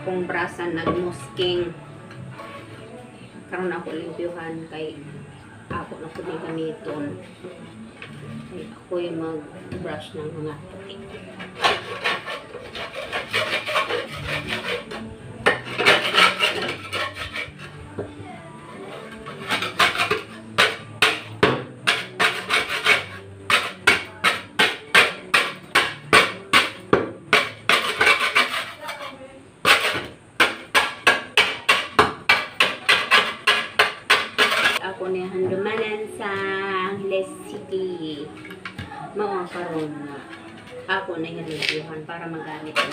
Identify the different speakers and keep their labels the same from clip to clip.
Speaker 1: akong brasa nagmusking. Karon ako limpyuhan kay ako na pud gamiton. Kay ako yung mag-brush ng mga puti. Ako ni handumanan sa Les City. Mao karon na ako na hiniluhan para magamit ko.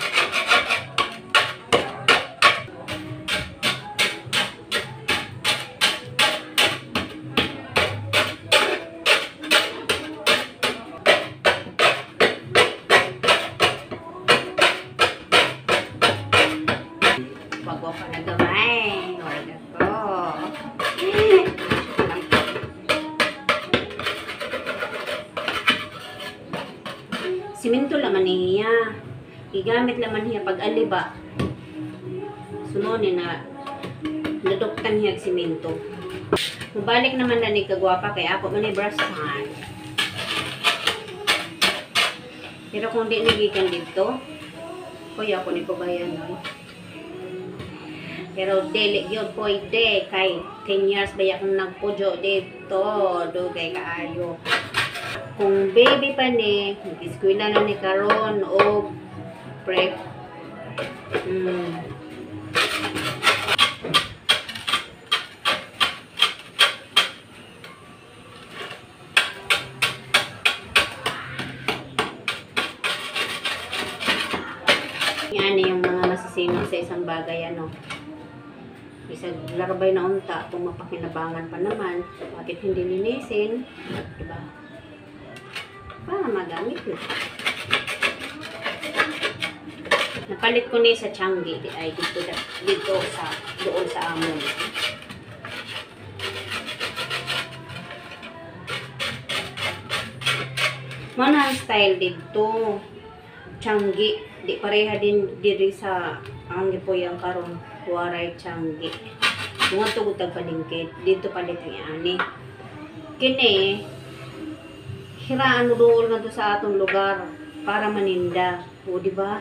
Speaker 1: Bago pa na gamay. Wala ko. Simento laman niya. Igamit laman niya pag aliba. Sunonin na naduktan niya simento. Mabalik naman na ni kagwapa kay ako man ni brush pan. Pero kung di nagikan dito, kuya ako ni pabayan no. Pero dili yun pwede kay 10 years ba akong nagpudyo dito. Dugay kaayo. Kung baby pa ni, nag-eskwela na ni karon o prep. Yan yung mga masisino sa isang bagay ano. Isang larabay na unta kung mapakinabangan pa naman. Bakit hindi linisin? Diba? Para magamit yun. Napalit ko ni sa Changi ay dito sa doon sa amon. Mana style dito Changi di pareha din diri sa ang gipoyang karon waray Changi. Mga tugod tag palingkit dito palit ni ani. Kini hiraan mo doon na to sa atong lugar para maninda. O, diba?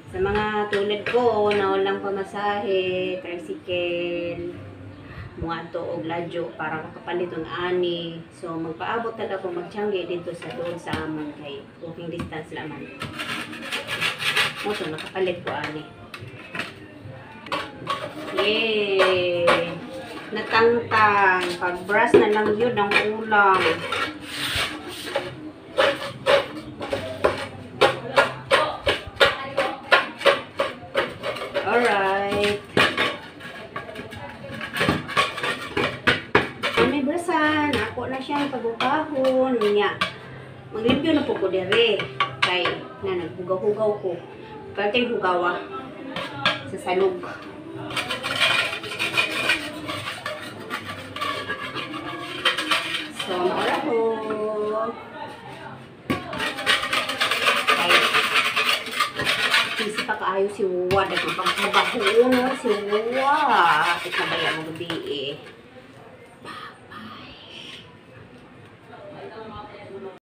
Speaker 1: Sa mga tulad ko na walang pamasahe, tricycle, mga to og ladyo para makapalit ang ani. So, magpaabot talaga ako magtiyanggi dito sa doon sa amon kay walking distance laman. O, so, nakapalit ko ani. Yay! Natangtang. Pag-brush na lang yun ang ulam. Alright. May brasan. Ako na siyang pagukahon. Mag-review na po ko dire. Kay na naghugaw-hugaw ko. Kating hugawa sa salog. So, maura ko. Ay, kasi pa kaayo si Uwa. Dagpang pagkabaho no, si Uwa. At nabayan mo gabi eh.